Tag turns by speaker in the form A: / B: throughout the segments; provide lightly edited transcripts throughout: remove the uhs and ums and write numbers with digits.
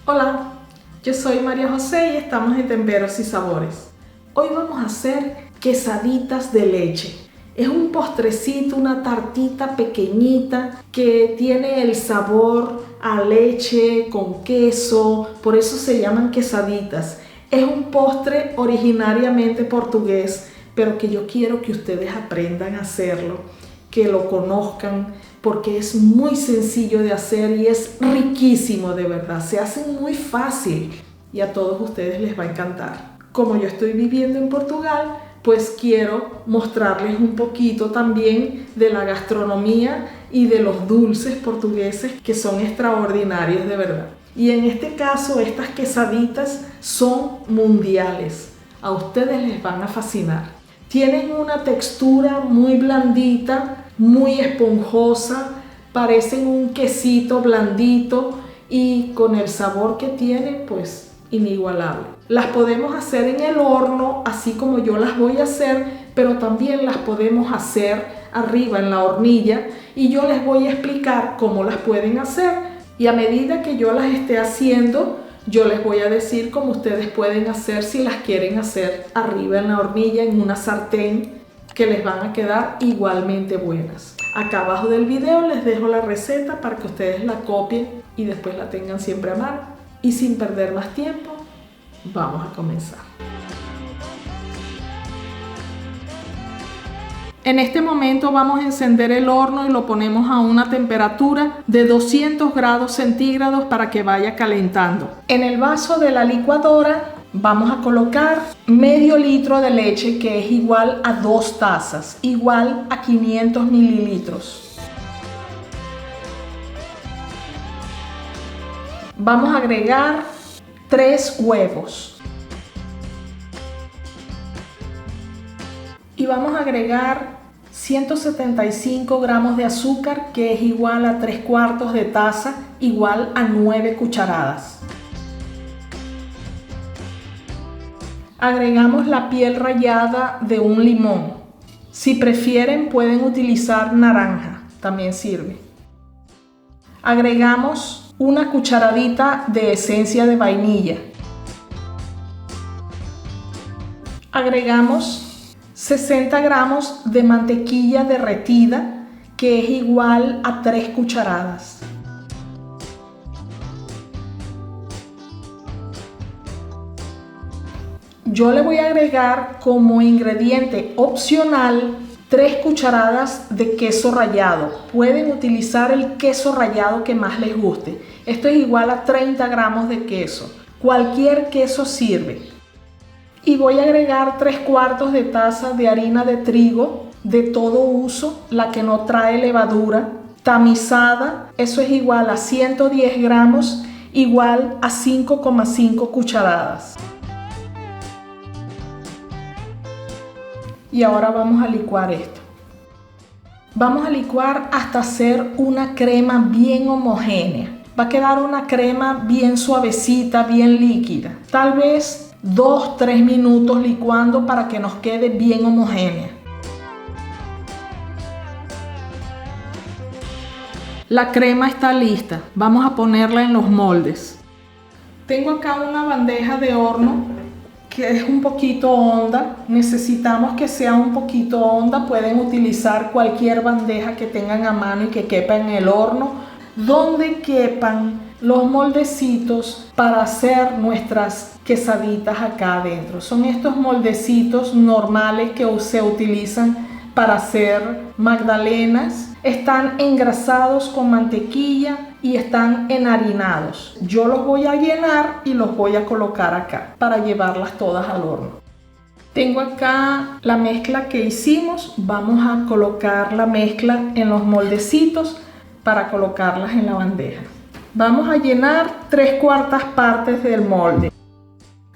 A: Hola, yo soy María José y estamos en Temperos y Sabores. Hoy vamos a hacer quesaditas de leche. Es un postrecito, una tartita pequeñita que tiene el sabor a leche con queso, por eso se llaman quesaditas. Es un postre originariamente portugués, pero que yo quiero que ustedes aprendan a hacerlo, que lo conozcan, porque es muy sencillo de hacer y es riquísimo, de verdad. Se hace muy fácil y a todos ustedes les va a encantar. Como yo estoy viviendo en Portugal, pues quiero mostrarles un poquito también de la gastronomía y de los dulces portugueses que son extraordinarios de verdad. Y en este caso, estas quesaditas son mundiales. A ustedes les van a fascinar. Tienen una textura muy blandita, muy esponjosa, parecen un quesito blandito y con el sabor que tienen, pues inigualable. Las podemos hacer en el horno, así como yo las voy a hacer, pero también las podemos hacer arriba en la hornilla y yo les voy a explicar cómo las pueden hacer. Y a medida que yo las esté haciendo, yo les voy a decir cómo ustedes pueden hacer si las quieren hacer arriba en la hornilla, en una sartén, que les van a quedar igualmente buenas. Acá abajo del video les dejo la receta para que ustedes la copien y después la tengan siempre a mano. Y sin perder más tiempo, vamos a comenzar. En este momento vamos a encender el horno y lo ponemos a una temperatura de 200 grados centígrados para que vaya calentando. En el vaso de la licuadora vamos a colocar medio litro de leche, que es igual a 2 tazas, igual a 500 mililitros. Vamos a agregar 3 huevos. Y vamos a agregar 175 gramos de azúcar, que es igual a 3/4 de taza, igual a 9 cucharadas. Agregamos la piel rallada de un limón. Si prefieren, pueden utilizar naranja, también sirve. Agregamos una cucharadita de esencia de vainilla. Agregamos 60 gramos de mantequilla derretida, que es igual a 3 cucharadas. Yo le voy a agregar como ingrediente opcional 3 cucharadas de queso rallado. Pueden utilizar el queso rallado que más les guste. Esto es igual a 30 gramos de queso. Cualquier queso sirve. Y voy a agregar 3/4 de taza de harina de trigo de todo uso, la que no trae levadura, tamizada. Eso es igual a 110 gramos, igual a 5,5 cucharadas. Y ahora vamos a licuar esto. Vamos a licuar hasta hacer una crema bien homogénea. Va a quedar una crema bien suavecita, bien líquida. Tal vez 2-3 minutos licuando para que nos quede bien homogénea. La crema está lista. Vamos a ponerla en los moldes. Tengo acá una bandeja de horno que es un poquito honda. Necesitamos que sea un poquito honda. Pueden utilizar cualquier bandeja que tengan a mano y que quepa en el horno, donde quepan los moldecitos para hacer nuestras quesaditas acá adentro. Son estos moldecitos normales que se utilizan para hacer magdalenas. Están engrasados con mantequilla y están enharinados. Yo los voy a llenar y los voy a colocar acá para llevarlas todas al horno. Tengo acá la mezcla que hicimos. Vamos a colocar la mezcla en los moldecitos para colocarlas en la bandeja. Vamos a llenar 3/4 partes del molde.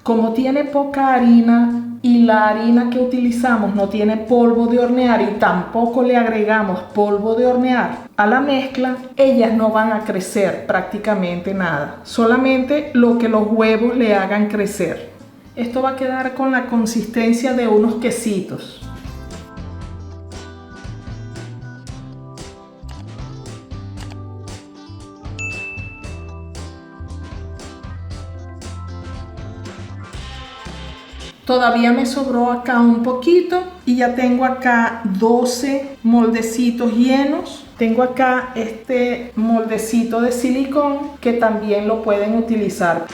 A: Como tiene poca harina y la harina que utilizamos no tiene polvo de hornear y tampoco le agregamos polvo de hornear a la mezcla, ellas no van a crecer prácticamente nada, solamente lo que los huevos le hagan crecer. Esto va a quedar con la consistencia de unos quesitos. Todavía me sobró acá un poquito y ya tengo acá 12 moldecitos llenos. Tengo acá este moldecito de silicón que también lo pueden utilizar.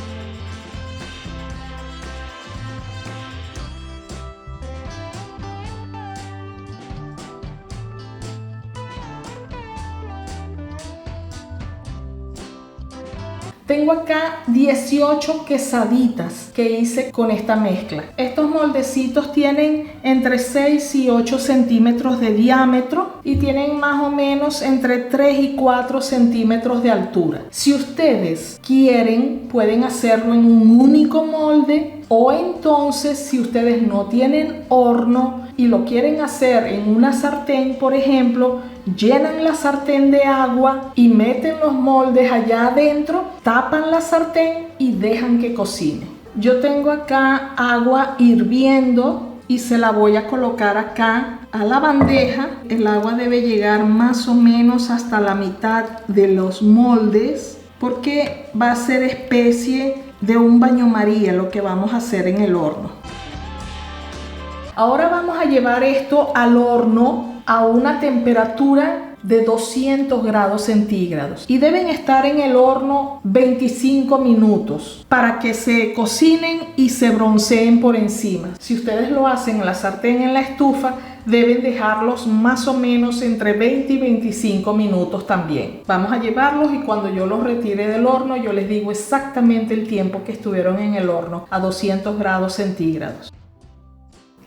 A: Tengo acá 18 quesaditas que hice con esta mezcla. Estos moldecitos tienen entre 6 y 8 centímetros de diámetro y tienen más o menos entre 3 y 4 centímetros de altura. Si ustedes quieren, pueden hacerlo en un único molde, o entonces si ustedes no tienen horno y lo quieren hacer en una sartén, por ejemplo, llenan la sartén de agua y meten los moldes allá adentro, tapan la sartén y dejan que cocine. Yo tengo acá agua hirviendo y se la voy a colocar acá a la bandeja. El agua debe llegar más o menos hasta la mitad de los moldes porque va a ser especie de un baño María lo que vamos a hacer en el horno. Ahora vamos a llevar esto al horno a una temperatura de 200 grados centígrados y deben estar en el horno 25 minutos para que se cocinen y se bronceen por encima. Si ustedes lo hacen en la sartén, en la estufa, deben dejarlos más o menos entre 20 y 25 minutos también. Vamos a llevarlos y cuando yo los retire del horno yo les digo exactamente el tiempo que estuvieron en el horno a 200 grados centígrados.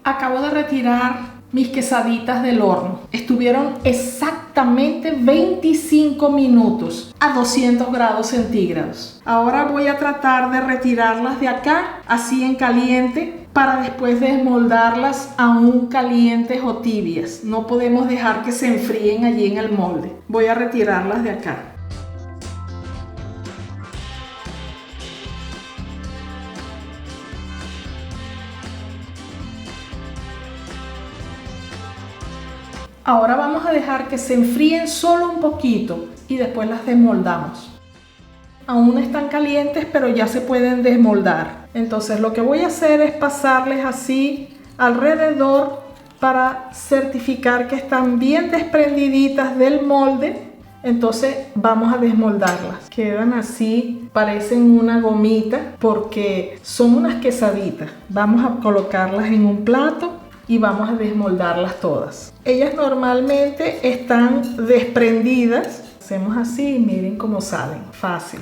A: Acabo de retirar mis quesaditas del horno. Estuvieron exactamente 25 minutos a 200 grados centígrados. Ahora voy a tratar de retirarlas de acá, así en caliente, para después desmoldarlas aún calientes o tibias. No podemos dejar que se enfríen allí en el molde. Voy a retirarlas de acá. Ahora vamos a dejar que se enfríen solo un poquito y después las desmoldamos. Aún están calientes, pero ya se pueden desmoldar. Entonces lo que voy a hacer es pasarles así alrededor para certificar que están bien desprendiditas del molde. Entonces vamos a desmoldarlas. Quedan así, parecen una gomita porque son unas quesaditas. Vamos a colocarlas en un plato y vamos a desmoldarlas todas. Ellas normalmente están desprendidas. Hacemos así y miren cómo salen. Fácil.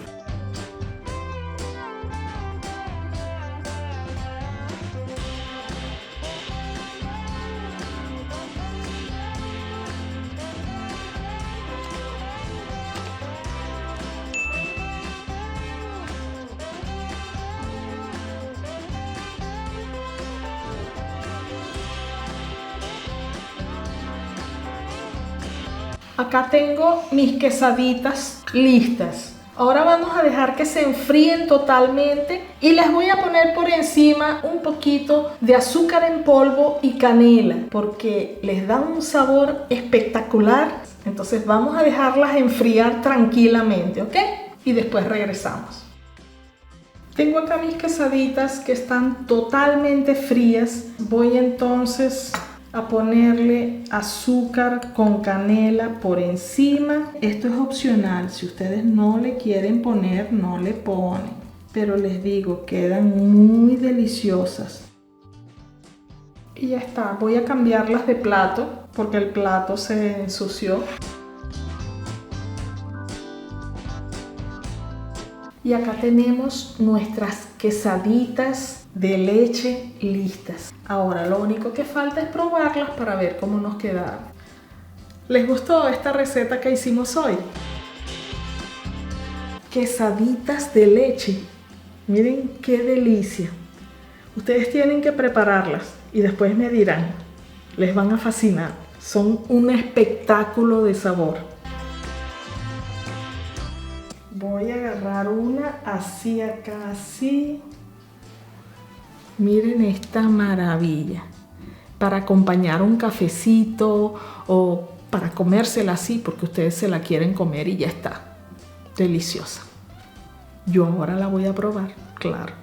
A: Acá tengo mis quesaditas listas. Ahora vamos a dejar que se enfríen totalmente y les voy a poner por encima un poquito de azúcar en polvo y canela porque les da un sabor espectacular. Entonces vamos a dejarlas enfriar tranquilamente, ¿ok? Y después regresamos. Tengo acá mis quesaditas que están totalmente frías. Voy entonces a ponerle azúcar con canela por encima. Esto es opcional, si ustedes no le quieren poner, no le ponen, pero les digo, quedan muy deliciosas. Y ya está, voy a cambiarlas de plato porque el plato se ensució. Y acá tenemos nuestras quesaditas de leche listas. Ahora lo único que falta es probarlas para ver cómo nos quedaron. ¿Les gustó esta receta que hicimos hoy? Quesaditas de leche. Miren qué delicia. Ustedes tienen que prepararlas y después me dirán. Les van a fascinar. Son un espectáculo de sabor. Voy a agarrar una así acá, así. Miren esta maravilla. Para acompañar un cafecito o para comérsela así porque ustedes se la quieren comer y ya está. Deliciosa. Yo ahora la voy a probar, claro.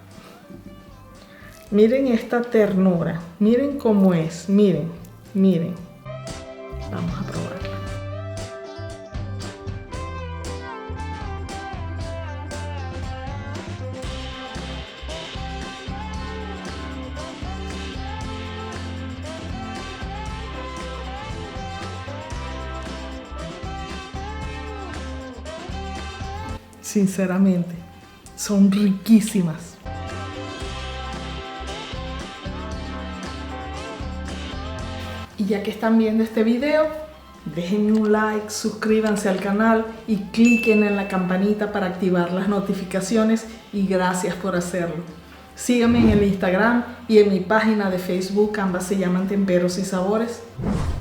A: Miren esta ternura, miren cómo es, miren, miren. Vamos a probarla. Sinceramente, son riquísimas. Y ya que están viendo este video, déjenme un like, suscríbanse al canal y cliquen en la campanita para activar las notificaciones, y gracias por hacerlo. Síganme en el Instagram y en mi página de Facebook, ambas se llaman Temperos y Sabores,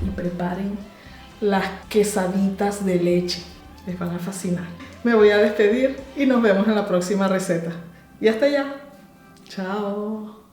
A: y preparen las quesaditas de leche, les van a fascinar. Me voy a despedir y nos vemos en la próxima receta. Y hasta allá. Chao.